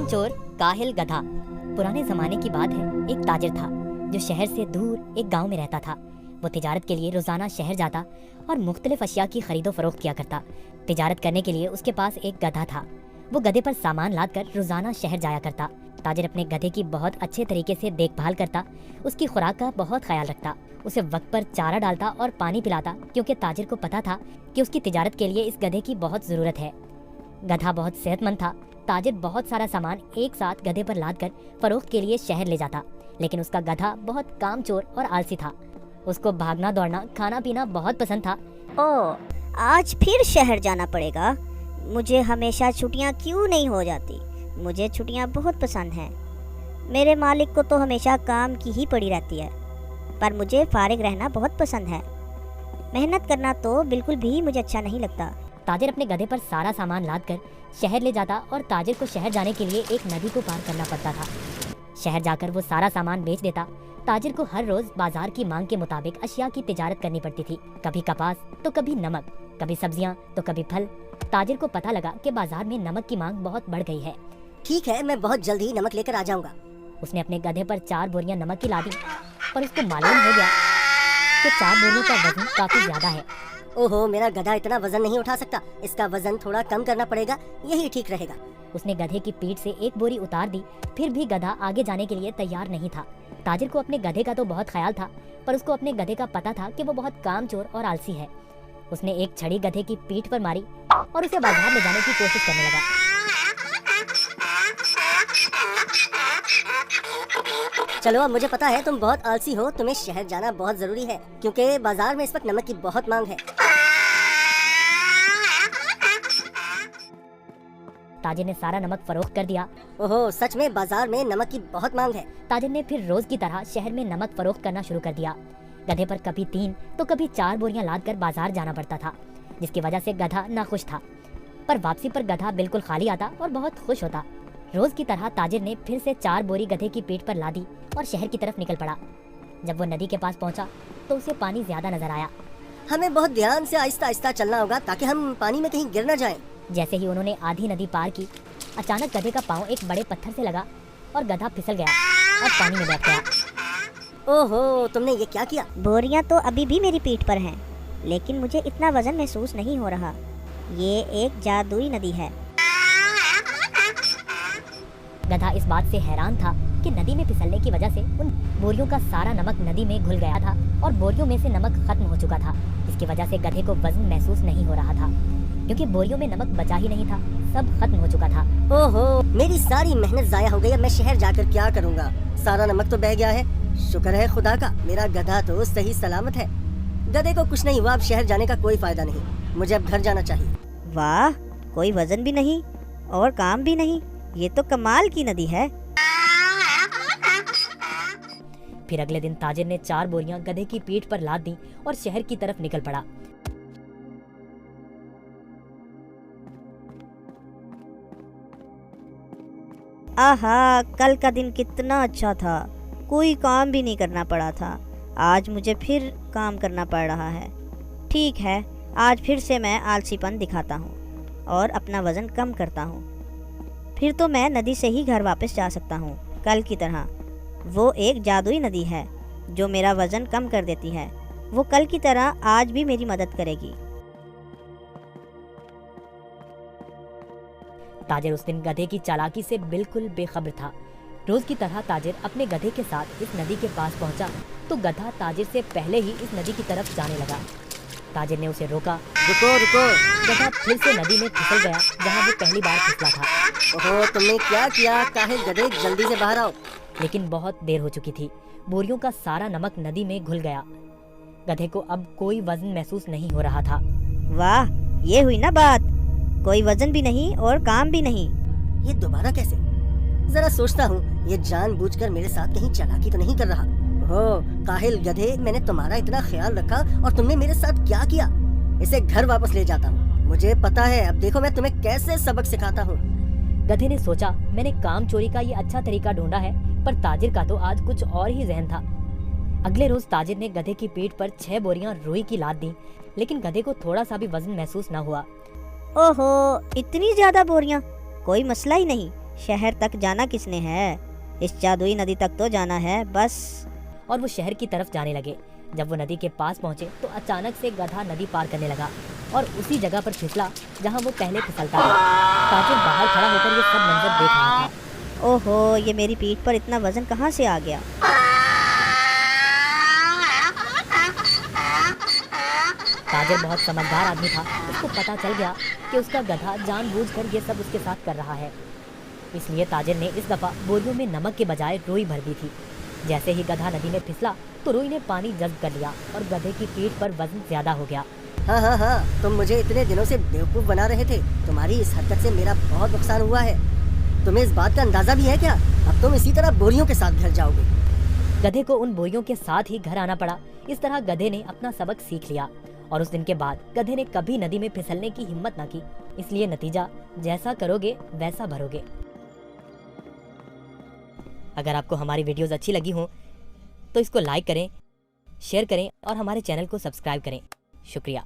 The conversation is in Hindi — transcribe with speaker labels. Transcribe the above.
Speaker 1: कामचोर काहिल गधा। पुराने जमाने की बात है, एक ताजिर था जो शहर से दूर एक गांव में रहता था। वो तिजारत के लिए रोजाना शहर जाता और मुख्तलिफ अशिया की खरीदो फरोख्त किया करता। तिजारत करने के लिए उसके पास एक गधा था। वो गधे पर सामान लाद कर रोजाना शहर जाया करता। ताजिर अपने गधे की बहुत अच्छे तरीके से देखभाल करता, उसकी खुराक का बहुत ख्याल रखता, उसे वक्त पर चारा डालता और पानी पिलाता, क्योंकि ताजिर को पता था कि उसकी तिजारत के लिए इस गधे की बहुत जरूरत है। गधा बहुत सेहतमंद था। ताजिर बहुत सारा सामान एक साथ गधे पर लाद कर फरोख्त के लिए शहर ले जाता, लेकिन उसका गधा बहुत कामचोर और आलसी था। उसको भागना दौड़ना खाना पीना बहुत पसंद था।
Speaker 2: ओह, आज फिर शहर जाना पड़ेगा। मुझे हमेशा छुट्टियां क्यों नहीं हो जाती? मुझे छुट्टियां बहुत पसंद हैं। मेरे मालिक को तो हमेशा काम की ही पड़ी रहती है, पर मुझे फारिग रहना बहुत पसंद है। मेहनत करना तो बिल्कुल भी मुझे अच्छा नहीं लगता।
Speaker 1: ताजिर अपने गधे पर सारा सामान लाद कर शहर ले जाता और ताजिर को शहर जाने के लिए एक नदी को पार करना पड़ता था। शहर जाकर वो सारा सामान बेच देता। ताजिर को हर रोज बाजार की मांग के मुताबिक अशिया की तिजारत करनी पड़ती थी। कभी कपास तो कभी नमक, कभी सब्जियां तो कभी फल। ताजिर को पता लगा कि बाजार में नमक की मांग बहुत बढ़ गई है।
Speaker 3: ठीक है, मैं बहुत जल्द ही नमक लेकर आ जाऊंगा।
Speaker 1: उसने अपने गधे पर 4 बोरियां नमक की लादी, पर उसको मालूम हो गया कि 4 बोरियों का वजन काफी ज्यादा है।
Speaker 3: ओहो, मेरा गधा इतना वजन नहीं उठा सकता। इसका वजन थोड़ा कम करना पड़ेगा, यही ठीक रहेगा।
Speaker 1: उसने गधे की पीठ से एक बोरी उतार दी, फिर भी गधा आगे जाने के लिए तैयार नहीं था। ताजिर को अपने गधे का तो बहुत ख्याल था, पर उसको अपने गधे का पता था कि वो बहुत कामचोर और आलसी है। उसने एक छड़ी गधे की पीठ पर मारी और उसे बाजार ले जाने की कोशिश करने लगा।
Speaker 3: चलो, अब मुझे पता है तुम बहुत आलसी हो। तुम्हें शहर जाना बहुत जरूरी है, क्योंकि बाजार में इस वक्त नमक की बहुत मांग है।
Speaker 1: ताजिर ने सारा नमक फरोख्त कर दिया।
Speaker 3: ओहो, सच में बाजार में नमक की बहुत मांग है।
Speaker 1: ताजिर ने फिर रोज की तरह शहर में नमक फरोख्त करना शुरू कर दिया। गधे पर कभी 3 तो कभी 4 बोरियां लाद कर बाजार जाना पड़ता था, जिसकी वजह से गधा नाखुश था। पर वापसी पर गधा बिल्कुल खाली आता और बहुत खुश होता। रोज की तरह ताजिर ने फिर से 4 बोरी गधे की पीठ पर लादी और शहर की तरफ निकल पड़ा। जब वो नदी के पास पहुंचा तो उसे पानी ज्यादा नजर आया।
Speaker 3: हमें बहुत ध्यान से आहिस्ता आहिस्ता चलना होगा ताकि हम पानी में कहीं गिर न जाएं।
Speaker 1: जैसे ही उन्होंने आधी नदी पार की, अचानक गधे का पाँव एक बड़े पत्थर से लगा और गधा फिसल गया और पानी में बैठ गया।
Speaker 3: ओहो, तुमने ये क्या किया?
Speaker 2: बोरियां तो अभी भी मेरी पीठ पर हैं, लेकिन मुझे इतना वजन महसूस नहीं हो रहा। ये एक जादुई नदी है।
Speaker 1: गधा इस बात से हैरान था कि नदी में फिसलने की वजह से उन बोरियों का सारा नमक नदी में घुल गया था और बोरियों में से नमक खत्म हो चुका था, जिसकी वजह से गधे को वजन महसूस नहीं हो रहा था, क्योंकि बोरियों में नमक बचा ही नहीं था, सब खत्म हो चुका था।
Speaker 3: ओहो, मेरी सारी मेहनत जाया हो गई। अब मैं शहर जाकर क्या करूँगा? सारा नमक तो बह गया है। शुक्र है खुदा का, मेरा गधा तो सही सलामत है। गधे को कुछ नहीं हुआ। अब शहर जाने का कोई फायदा नहीं। मुझे अब घर जाना चाहिए।
Speaker 2: वाह, कोई वजन भी नहीं और काम भी नहीं। ये तो कमाल की नदी है।
Speaker 1: फिर अगले दिन ताजिर ने 4 बोरियां गधे की पीठ पर लाद दी और शहर की तरफ निकल पड़ा।
Speaker 2: आहा, कल का दिन कितना अच्छा था। कोई काम भी नहीं करना पड़ा था। आज मुझे फिर काम करना पड़ रहा है। ठीक है, आज फिर से मैं आलसीपन दिखाता हूँ और अपना वजन कम करता हूँ। फिर तो मैं नदी से ही घर वापस जा सकता हूँ कल की तरह। वो एक जादुई नदी है जो मेरा वजन कम कर देती है। वो कल की तरह आज भी मेरी मदद करेगी।
Speaker 1: ताजिर उस दिन गधे की चालाकी से बिल्कुल बेखबर था। रोज की तरह ताजिर अपने गधे के साथ इस नदी के पास पहुंचा तो गधा ताजिर से पहले ही इस नदी की तरफ जाने लगा। ताजिर ने उसे रोका।
Speaker 3: रुको रुको।
Speaker 1: गधा फिर से नदी में फिसल गया जहां वो पहली बार फिसला था।
Speaker 3: ओहो, तुमने क्या किया? काहे गधे, जल्दी से बाहर आओ।
Speaker 1: लेकिन बहुत देर हो चुकी थी। बोरियों का सारा नमक नदी में घुल गया। गधे को अब कोई वजन महसूस नहीं हो रहा था।
Speaker 2: वाह, ये हुई ना बात। कोई वजन भी नहीं और काम भी नहीं।
Speaker 3: ये दोबारा कैसे? जरा सोचता हूँ, ये जानबूझकर मेरे साथ कहीं चालाकी तो नहीं कर रहा। ओह काहिल गधे, मैंने तुम्हारा इतना ख्याल रखा और तुमने मेरे साथ क्या किया? इसे घर वापस ले जाता हूँ। मुझे पता है, अब देखो मैं तुम्हें कैसे सबक सिखाता हूँ।
Speaker 1: गधे ने सोचा, मैंने काम चोरी का ये अच्छा तरीका ढूंढा है, पर ताजिर का तो आज कुछ और ही जहन था। अगले रोज ताजिर ने गधे की पीठ पर 6 बोरियां रुई की लाद दी, लेकिन गधे को थोड़ा सा भी वजन महसूस न हुआ।
Speaker 2: ओहो, इतनी ज्यादा बोरियां? कोई मसला ही नहीं। शहर तक जाना किसने है? इस जादुई नदी तक तो जाना है बस।
Speaker 1: और वो शहर की तरफ जाने लगे। जब वो नदी के पास पहुंचे तो अचानक से गधा नदी पार करने लगा और उसी जगह पर फिसला जहां वो पहले फिसलता था। ताजिर बाहर खड़ा होकर ये सब मंजर देख रहा था।
Speaker 2: ओहो, ये मेरी पीठ पर इतना वजन कहाँ से आ गया?
Speaker 1: ताजिर बहुत समझदार आदमी था। उसको पता चल गया कि उसका गधा जानबूझकर ये सब उसके साथ कर रहा है। इसलिए ताजिर ने इस दफा बोरियों में नमक के बजाय रुई भर दी थी। जैसे ही गधा नदी में फिसला तो रुई ने पानी जज्ब कर लिया और गधे की पीठ पर वजन ज्यादा हो गया।
Speaker 3: हाँ, तुम मुझे इतने दिनों से बेवकूफ बना रहे थे। तुम्हारी इस हरकत से मेरा बहुत नुकसान हुआ है। तुम्हें इस बात का अंदाजा भी है क्या? अब तुम इसी तरह बोरियों के साथ घर जाओगे।
Speaker 1: गधे को उन बोरियों के साथ ही घर आना पड़ा। इस तरह गधे ने अपना सबक सीख लिया और उस दिन के बाद गधे ने कभी नदी में फिसलने की हिम्मत न की। इसलिए नतीजा जैसा करोगे वैसा भरोगे। अगर आपको हमारी वीडियोस अच्छी लगी हो तो इसको लाइक करें, शेयर करें और हमारे चैनल को सब्सक्राइब करें। शुक्रिया।